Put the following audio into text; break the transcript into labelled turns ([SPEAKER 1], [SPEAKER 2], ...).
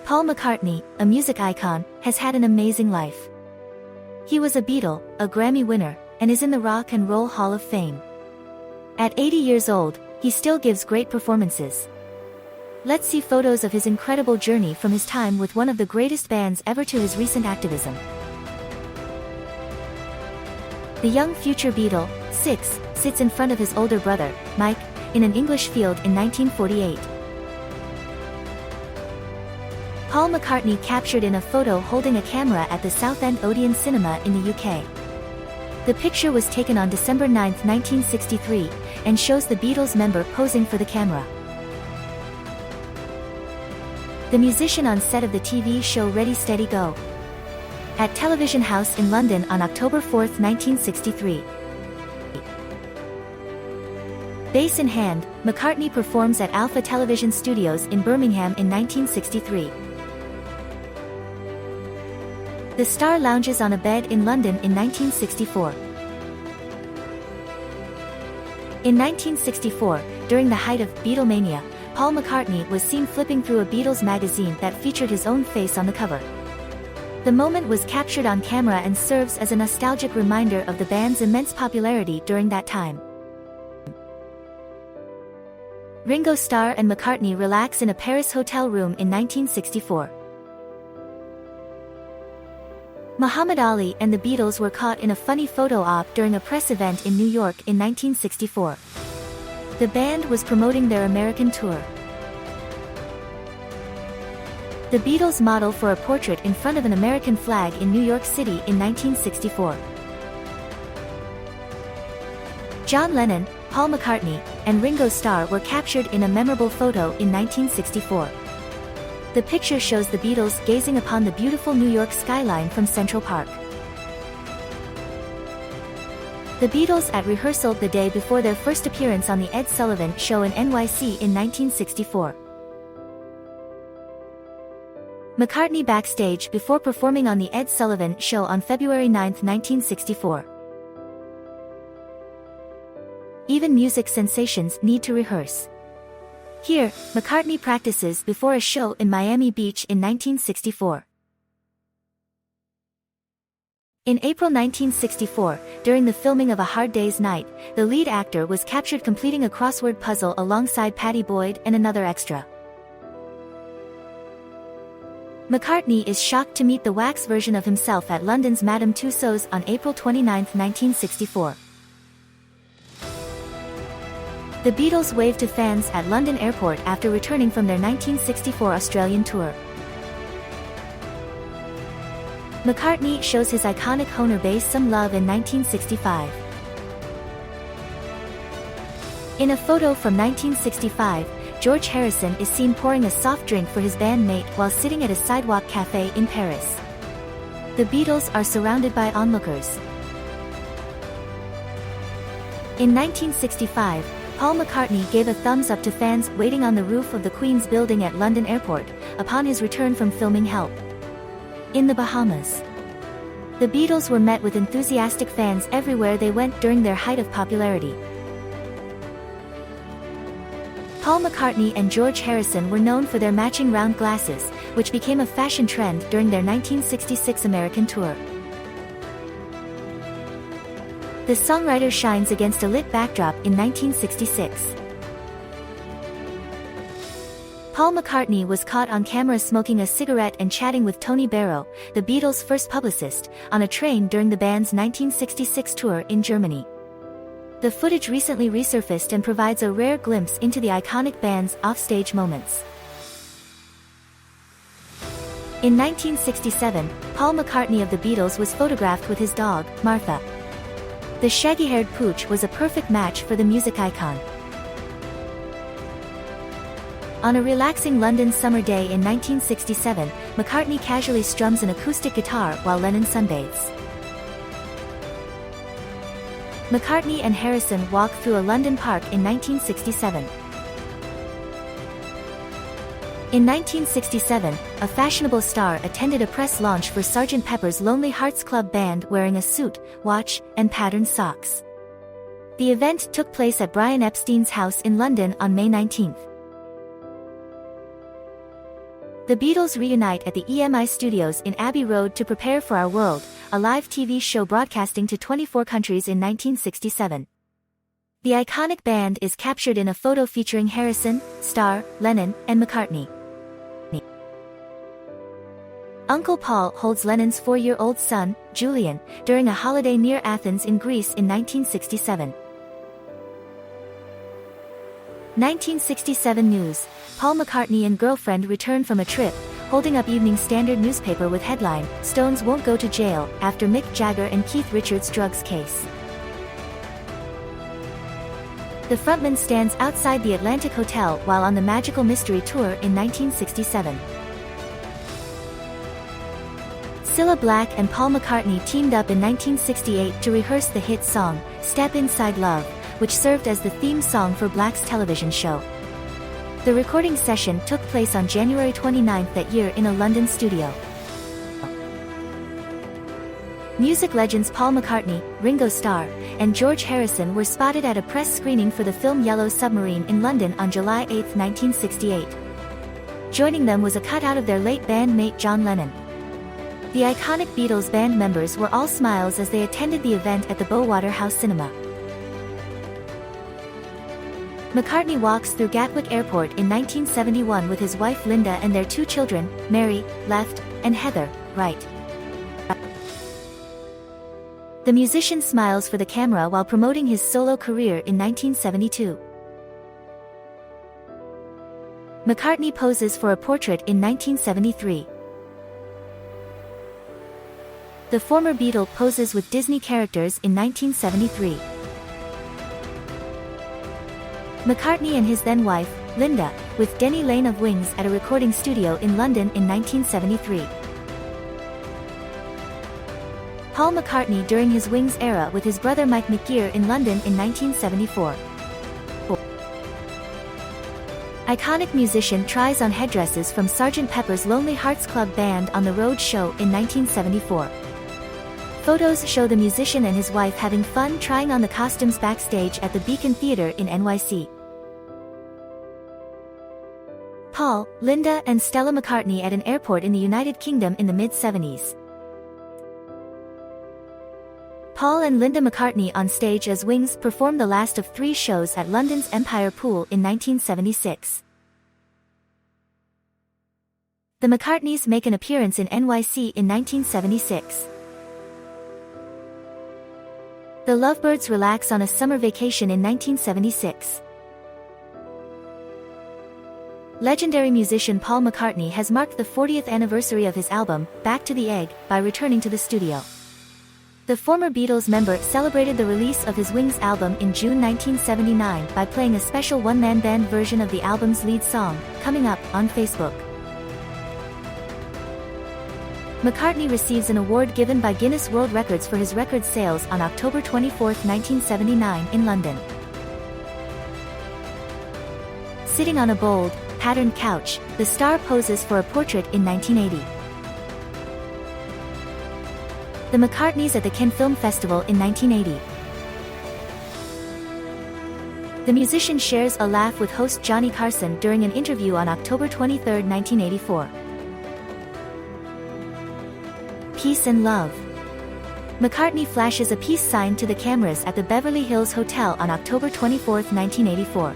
[SPEAKER 1] Paul McCartney, a music icon, has had an amazing life. He was a Beatle, a Grammy winner, and is in the Rock and Roll Hall of Fame. At 80 years old, he still gives great performances. Let's see photos of his incredible journey from his time with one of the greatest bands ever to his recent activism. The young future Beatle, 6, sits in front of his older brother, Mike, in an English field in 1948. Paul McCartney captured in a photo holding a camera at the Southend Odeon Cinema in the UK. The picture was taken on December 9, 1963, and shows the Beatles member posing for the camera. The musician on set of the TV show Ready Steady Go! At Television House in London on October 4, 1963. Bass in hand, McCartney performs at Alpha Television Studios in Birmingham in 1963. The star lounges on a bed in London in 1964. In 1964, during the height of Beatlemania, Paul McCartney was seen flipping through a Beatles magazine that featured his own face on the cover. The moment was captured on camera and serves as a nostalgic reminder of the band's immense popularity during that time. Ringo Starr and McCartney relax in a Paris hotel room in 1964. Muhammad Ali and the Beatles were caught in a funny photo op during a press event in New York in 1964. The band was promoting their American tour. The Beatles model for a portrait in front of an American flag in New York City in 1964. John Lennon, Paul McCartney, and Ringo Starr were captured in a memorable photo in 1964. The picture shows the Beatles gazing upon the beautiful New York skyline from Central Park. The Beatles at rehearsal the day before their first appearance on The Ed Sullivan Show in NYC in 1964. McCartney backstage before performing on The Ed Sullivan Show on February 9, 1964. Even music sensations need to rehearse. Here, McCartney practices before a show in Miami Beach in 1964. In April 1964, during the filming of A Hard Day's Night, the lead actor was captured completing a crossword puzzle alongside Pattie Boyd and another extra. McCartney is shocked to meet the wax version of himself at London's Madame Tussauds on April 29, 1964. The Beatles waved to fans at London Airport after returning from their 1964 Australian tour. McCartney shows his iconic Hohner bass some love in 1965. In a photo from 1965, George Harrison is seen pouring a soft drink for his bandmate while sitting at a sidewalk cafe in Paris. The Beatles are surrounded by onlookers. In 1965, Paul McCartney gave a thumbs up to fans waiting on the roof of the Queen's building at London Airport, upon his return from filming Help! In the Bahamas. The Beatles were met with enthusiastic fans everywhere they went during their height of popularity. Paul McCartney and George Harrison were known for their matching round glasses, which became a fashion trend during their 1966 American tour. The songwriter shines against a lit backdrop in 1966. Paul McCartney was caught on camera smoking a cigarette and chatting with Tony Barrow, the Beatles' first publicist, on a train during the band's 1966 tour in Germany. The footage recently resurfaced and provides a rare glimpse into the iconic band's offstage moments. In 1967, Paul McCartney of the Beatles was photographed with his dog, Martha. The shaggy-haired pooch was a perfect match for the music icon. On a relaxing London summer day in 1967, McCartney casually strums an acoustic guitar while Lennon sunbathes. McCartney and Harrison walk through a London park in 1967. In 1967, a fashionable star attended a press launch for Sgt. Pepper's Lonely Hearts Club Band wearing a suit, watch, and patterned socks. The event took place at Brian Epstein's house in London on May 19. The Beatles reunite at the EMI studios in Abbey Road to prepare for Our World, a live TV show broadcasting to 24 countries in 1967. The iconic band is captured in a photo featuring Harrison, Starr, Lennon, and McCartney. Uncle Paul holds Lennon's 4-year-old son, Julian, during a holiday near Athens in Greece in 1967. 1967 news. Paul McCartney and girlfriend return from a trip, holding up Evening Standard newspaper with headline, "Stones won't go to jail after Mick Jagger and Keith Richards' drugs case." The frontman stands outside the Atlantic Hotel while on the Magical Mystery Tour in 1967. Cilla Black and Paul McCartney teamed up in 1968 to rehearse the hit song, "Step Inside Love," which served as the theme song for Black's television show. The recording session took place on January 29 that year in a London studio. Music legends Paul McCartney, Ringo Starr, and George Harrison were spotted at a press screening for the film Yellow Submarine in London on July 8, 1968. Joining them was a cutout of their late bandmate John Lennon. The iconic Beatles band members were all smiles as they attended the event at the Bowater House Cinema. McCartney walks through Gatwick Airport in 1971 with his wife Linda and their 2 children, Mary, left, and Heather, right. The musician smiles for the camera while promoting his solo career in 1972. McCartney poses for a portrait in 1973. The former Beatle poses with Disney characters in 1973. McCartney and his then-wife, Linda, with Denny Lane of Wings at a recording studio in London in 1973. Paul McCartney during his Wings era with his brother Mike McGear in London in 1974. Iconic musician tries on headdresses from Sgt. Pepper's Lonely Hearts Club Band on the Road show in 1974. Photos show the musician and his wife having fun trying on the costumes backstage at the Beacon Theatre in NYC. Paul, Linda and Stella McCartney at an airport in the United Kingdom in the mid-70s. Paul and Linda McCartney on stage as Wings performed the last of 3 shows at London's Empire Pool in 1976. The McCartneys make an appearance in NYC in 1976. The Lovebirds relax on a summer vacation in 1976. Legendary musician Paul McCartney has marked the 40th anniversary of his album, Back to the Egg, by returning to the studio. The former Beatles member celebrated the release of his Wings album in June 1979 by playing a special one-man band version of the album's lead song, Coming Up, on Facebook. McCartney receives an award given by Guinness World Records for his record sales on October 24, 1979 in London. Sitting on a bold, patterned couch, the star poses for a portrait in 1980. The McCartneys at the Cannes Film Festival in 1980. The musician shares a laugh with host Johnny Carson during an interview on October 23, 1984. Peace and love. McCartney flashes a peace sign to the cameras at the Beverly Hills Hotel on October 24, 1984.